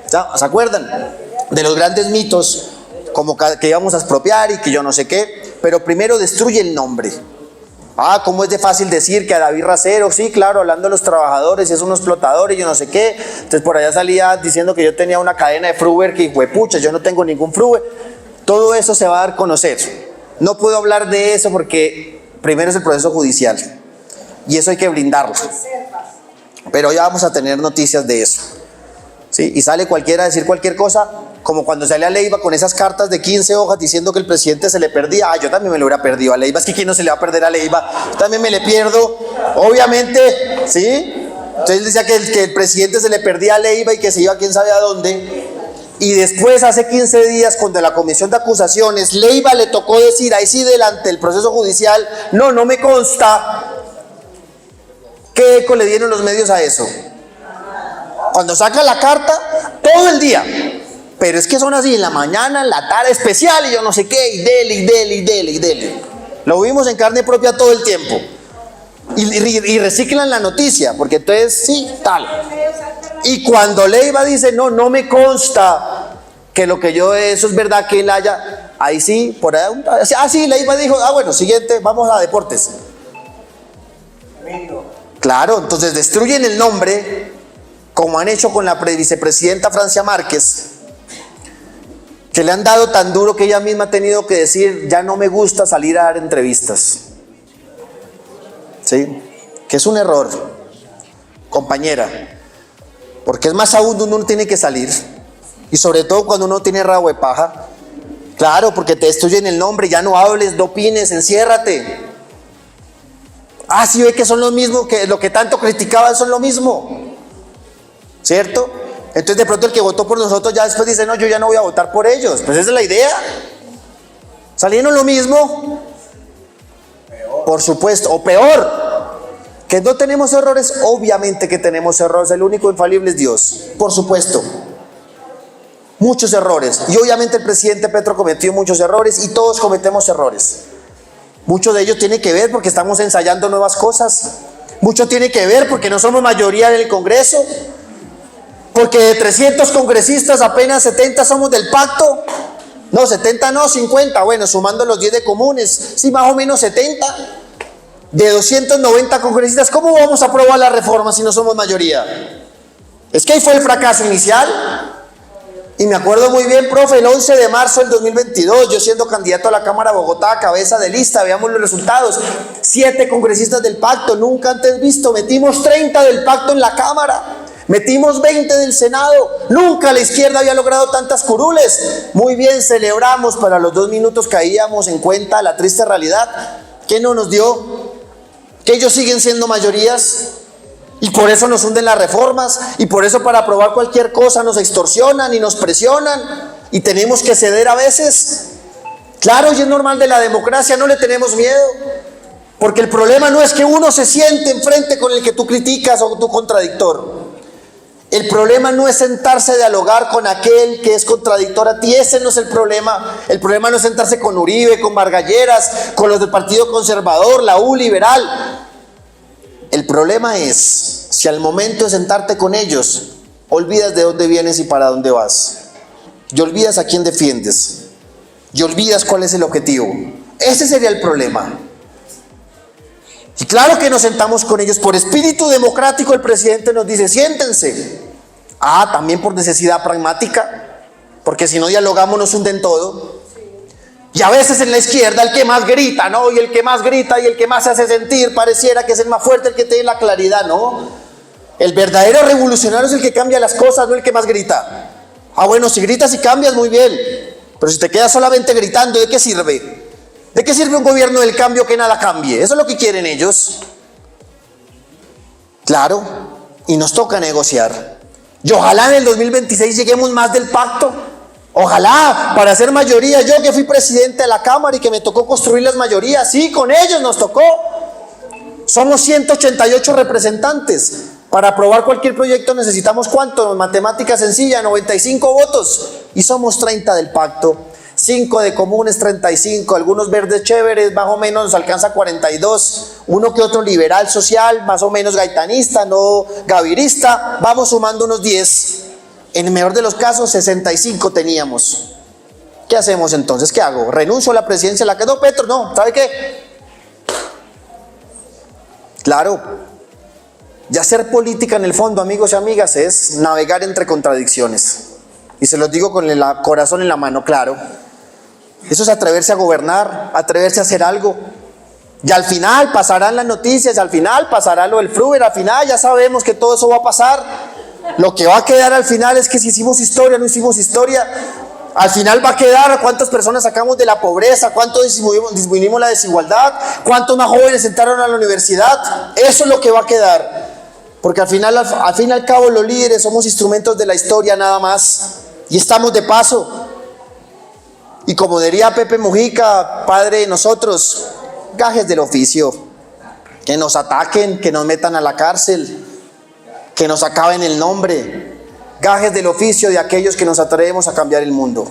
¿Se acuerdan? De los grandes mitos, como que íbamos a expropiar y que yo no sé qué, pero primero destruye el nombre. Ah, cómo es de fácil decir que a David Racero, sí, claro, hablando de los trabajadores, es un explotador y yo no sé qué. Entonces por allá salía diciendo que yo tenía una cadena de Fruber, que huepucha, yo no tengo ningún Fruber. Todo eso se va a dar a conocer. No puedo hablar de eso porque primero es el proceso judicial y eso hay que blindarlo. Pero ya vamos a tener noticias de eso. ¿Sí? Y sale cualquiera a decir cualquier cosa, como cuando sale a Leiva con esas cartas de 15 hojas diciendo que el presidente se le perdía. Ah, yo también me lo hubiera perdido a Leiva. Es que ¿quién no se le va a perder a Leiva? Yo también me le pierdo, obviamente, ¿sí? Entonces decía que el presidente se le perdía a Leiva y que se iba a quién sabe a dónde. Y después, hace 15 días, cuando la comisión de acusaciones, Leiva le tocó decir, ahí sí, delante del proceso judicial, no me consta. ¿Qué eco le dieron los medios a eso? Cuando saca la carta, todo el día. Pero es que son así, en la mañana, en la tarde, especial y yo no sé qué, y dele. Lo vimos en carne propia todo el tiempo. Y reciclan la noticia, porque entonces, sí, tal. Y cuando Leiva dice, no me consta que lo que yo, eso es verdad que él haya, ahí sí, por ahí, sí, Leiva dijo, bueno, siguiente, vamos a deportes. Claro, entonces destruyen el nombre, como han hecho con la vicepresidenta Francia Márquez, que le han dado tan duro que ella misma ha tenido que decir, ya no me gusta salir a dar entrevistas. ¿Sí? Que es un error, compañera, porque es más aún donde uno tiene que salir, y sobre todo cuando uno tiene rabo de paja. Claro, porque te destruyen el nombre, ya no hables, no opines, enciérrate. Ah, sí, ve que son los mismos, que lo que tanto criticaban son lo mismo, ¿cierto? Entonces de pronto el que votó por nosotros ya después dice, no, yo ya no voy a votar por ellos. Pues esa es la idea. ¿Salieron lo mismo? Por supuesto, o peor. ¿Que no tenemos errores? Obviamente que tenemos errores, el único infalible es Dios, por supuesto. Muchos errores, y obviamente el presidente Petro cometió muchos errores y todos cometemos errores. Mucho de ellos tiene que ver porque estamos ensayando nuevas cosas. Mucho tiene que ver porque no somos mayoría en el Congreso. Porque de 300 congresistas apenas 70 somos del pacto. No, 70 no, 50. Bueno, sumando los 10 de comunes. Sí, más o menos 70. De 290 congresistas, ¿cómo vamos a aprobar la reforma si no somos mayoría? Es que ahí fue el fracaso inicial. Y me acuerdo muy bien, profe, el 11 de marzo del 2022, yo siendo candidato a la Cámara de Bogotá, cabeza de lista, veamos los resultados. 7 congresistas del pacto, nunca antes visto. Metimos 30 del pacto en la Cámara. Metimos 20 del Senado. Nunca la izquierda había logrado tantas curules. Muy bien, celebramos, pero a los 2 minutos caíamos en cuenta la triste realidad. ¿Qué no nos dio? Que ellos siguen siendo mayorías. Y por eso nos hunden las reformas, y por eso para aprobar cualquier cosa nos extorsionan y nos presionan, y tenemos que ceder a veces. Claro, y es normal de la democracia, no le tenemos miedo, porque el problema no es que uno se siente enfrente con el que tú criticas o tu contradictor. El problema no es sentarse a dialogar con aquel que es contradictor a ti, ese no es el problema. El problema no es sentarse con Uribe, con Margalleras, con los del Partido Conservador, la U liberal. El problema es si al momento de sentarte con ellos olvidas de dónde vienes y para dónde vas, y olvidas a quién defiendes, y olvidas cuál es el objetivo. Ese sería el problema. Y claro que nos sentamos con ellos por espíritu democrático. El presidente nos dice, siéntense. También por necesidad pragmática, porque si no dialogamos nos hunden todo. Y a veces en la izquierda el que más grita, ¿no? Y el que más grita y el que más se hace sentir pareciera que es el más fuerte, el que tiene la claridad, ¿no? El verdadero revolucionario es el que cambia las cosas, no el que más grita. Bueno, si gritas y cambias, muy bien. Pero si te quedas solamente gritando, ¿de qué sirve? ¿De qué sirve un gobierno del cambio que nada cambie? Eso es lo que quieren ellos. Claro, y nos toca negociar. Y ojalá en el 2026 lleguemos más del pacto. Ojalá, para hacer mayoría, yo que fui presidente de la Cámara y que me tocó construir las mayorías, sí, con ellos nos tocó. Somos 188 representantes. Para aprobar cualquier proyecto necesitamos ¿cuánto? Matemática sencilla, 95 votos. Y somos 30 del pacto. 5 de comunes, 35. Algunos verdes chéveres, más o menos nos alcanza 42. Uno que otro liberal social, más o menos gaitanista, no gavirista. Vamos sumando unos 10. En el mejor de los casos, 65 teníamos. ¿Qué hacemos entonces? ¿Qué hago? ¿Renuncio a la presidencia? ¿La quedó Petro? No, ¿sabe qué? Claro, ya hacer política en el fondo, amigos y amigas, es navegar entre contradicciones. Y se los digo con el corazón en la mano, claro. Eso es atreverse a gobernar, atreverse a hacer algo. Y al final pasarán las noticias, al final pasará lo del Fruber, al final ya sabemos que todo eso va a pasar. Lo que va a quedar al final es que si hicimos historia, no hicimos historia. Al final va a quedar cuántas personas sacamos de la pobreza, cuánto disminuimos la desigualdad, cuántos más jóvenes entraron a la universidad. Eso es lo que va a quedar. Porque al fin y al cabo los líderes somos instrumentos de la historia nada más. Y estamos de paso. Y como diría Pepe Mujica, padre de nosotros, gajes del oficio. Que nos ataquen, que nos metan a la cárcel, que nos acaben el nombre. Gajes del oficio de aquellos que nos atrevemos a cambiar el mundo.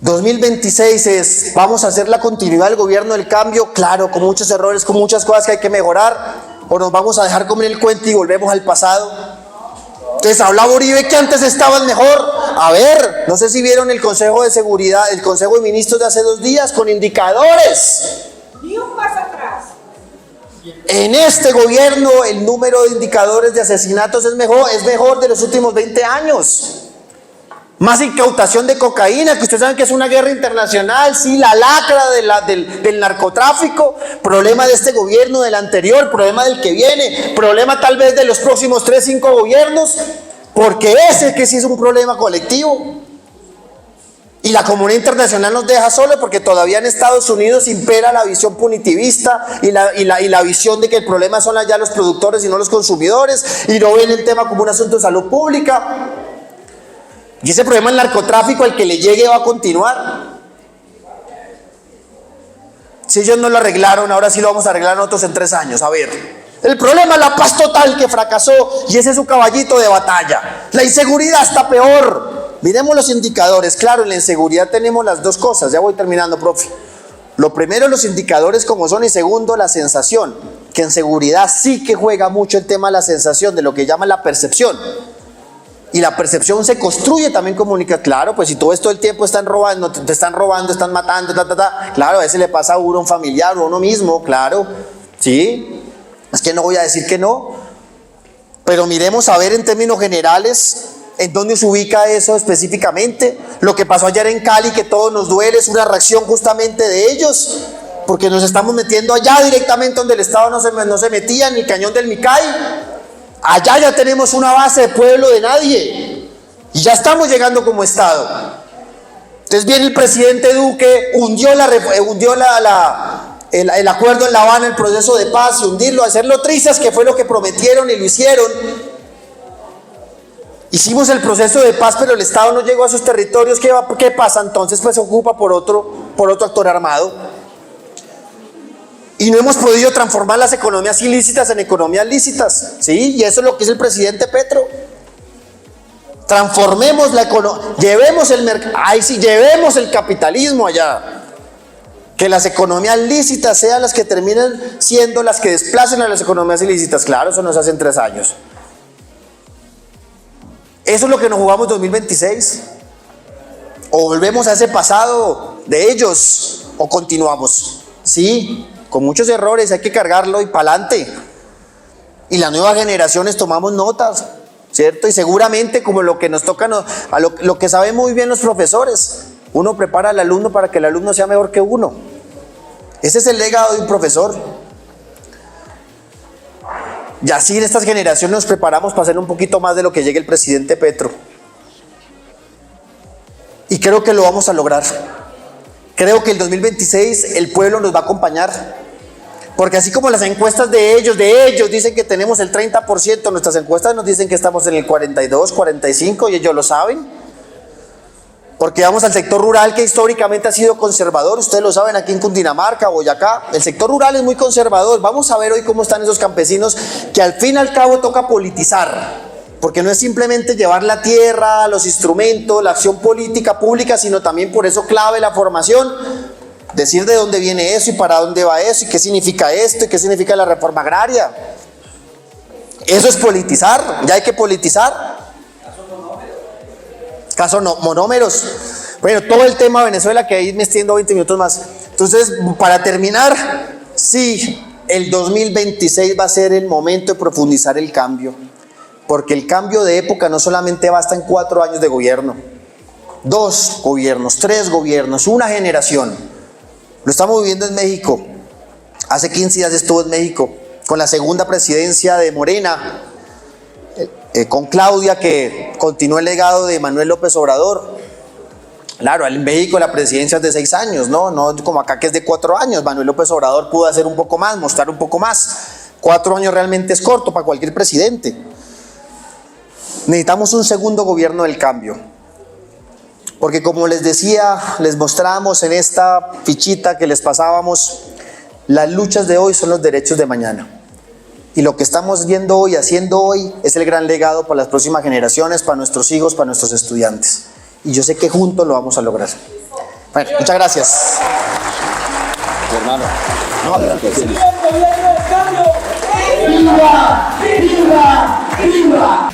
2026 es, vamos a hacer la continuidad del gobierno del cambio, claro, con muchos errores, con muchas cosas que hay que mejorar, o nos vamos a dejar comer el cuento y volvemos al pasado. Entonces hablaba Uribe que antes estaban mejor. A ver, no sé si vieron el Consejo de Seguridad, el Consejo de Ministros de hace 2 días con indicadores. Ni un paso atrás. En este gobierno el número de indicadores de asesinatos es mejor de los últimos 20 años. Más incautación de cocaína, que ustedes saben que es una guerra internacional, sí, la lacra del narcotráfico, problema de este gobierno, del anterior, problema del que viene, problema tal vez de los próximos 3, 5 gobiernos, porque ese que sí es un problema colectivo. Y la comunidad internacional nos deja solos porque todavía en Estados Unidos impera la visión punitivista y la visión de que el problema son allá los productores y no los consumidores, y no ven el tema como un asunto de salud pública. Y ese problema del narcotráfico, al que le llegue, va a continuar. Si ellos no lo arreglaron, ahora sí lo vamos a arreglar nosotros en 3 años. A ver, el problema es la paz total, que fracasó, y ese es su caballito de batalla. La inseguridad está peor. Miremos los indicadores. Claro, en la inseguridad tenemos las dos cosas. Ya voy terminando, profe. Lo primero, los indicadores como son, y segundo, la sensación. Que en seguridad sí que juega mucho el tema de la sensación, de lo que llaman la percepción. Y la percepción se construye también comunica. Claro, pues si todo esto el tiempo están robando, te están robando, están matando, claro, a veces le pasa a uno, a un familiar o a uno mismo, claro, sí. Es que no voy a decir que no. Pero miremos a ver en términos generales en dónde se ubica eso específicamente. Lo que pasó ayer en Cali, que todo nos duele, es una reacción justamente de ellos, porque nos estamos metiendo allá directamente donde el Estado no se metía, en el cañón del Micay. Allá ya tenemos una base de pueblo de nadie y ya estamos llegando como Estado. Entonces viene el presidente Duque, hundió el acuerdo en La Habana, el proceso de paz, y hundirlo, hacerlo trizas, que fue lo que prometieron y lo hicieron. Hicimos el proceso de paz, pero el Estado no llegó a sus territorios. ¿Qué pasa entonces? Pues se ocupa por otro actor armado. Y no hemos podido transformar las economías ilícitas en economías lícitas, ¿sí? Y eso es lo que es el presidente Petro. Transformemos la economía, llevemos el mercado, ahí sí, llevemos el capitalismo allá. Que las economías lícitas sean las que terminen siendo las que desplacen a las economías ilícitas. Claro, eso nos hace en 3 años. Eso es lo que nos jugamos 2026. O volvemos a ese pasado de ellos, o continuamos. Sí, con muchos errores, hay que cargarlo y para adelante. Y las nuevas generaciones tomamos notas, ¿cierto? Y seguramente, como lo que nos toca, lo que saben muy bien los profesores, uno prepara al alumno para que el alumno sea mejor que uno. Ese es el legado de un profesor. Y así en estas generaciones nos preparamos para hacer un poquito más de lo que llegue el presidente Petro. Y creo que lo vamos a lograr. Creo que el 2026 el pueblo nos va a acompañar. Porque así como las encuestas de ellos dicen que tenemos el 30%, nuestras encuestas nos dicen que estamos en el 42, 45, y ellos lo saben. Porque vamos al sector rural, que históricamente ha sido conservador, ustedes lo saben, aquí en Cundinamarca, Boyacá, el sector rural es muy conservador. Vamos a ver hoy cómo están esos campesinos que al fin y al cabo toca politizar, porque no es simplemente llevar la tierra, los instrumentos, la acción política pública, sino también por eso clave la formación, decir de dónde viene eso y para dónde va eso y qué significa esto y qué significa la reforma agraria. Eso es politizar, ya hay que politizar. Caso no, monómeros. Bueno, todo el tema de Venezuela, que ahí me extiendo 20 minutos más. Entonces, para terminar, sí, el 2026 va a ser el momento de profundizar el cambio, porque el cambio de época no solamente basta en 4 años de gobierno, 2 gobiernos, 3 gobiernos, una generación. Lo estamos viviendo en México. Hace 15 días estuvo en México con la segunda presidencia de Morena, con Claudia, que continuó el legado de Manuel López Obrador. Claro, en México la presidencia es de 6 años, no como acá que es de 4 años. Manuel López Obrador pudo hacer un poco más, mostrar un poco más. 4 años realmente es corto para cualquier presidente. Necesitamos un segundo gobierno del cambio, porque como les decía, les mostramos en esta fichita que les pasábamos, las luchas de hoy son los derechos de mañana. Y lo que estamos viendo hoy, haciendo hoy, es el gran legado para las próximas generaciones, para nuestros hijos, para nuestros estudiantes. Y yo sé que juntos lo vamos a lograr. Bueno, muchas gracias. Hermano. ¡Viva! ¡Viva! ¡Viva!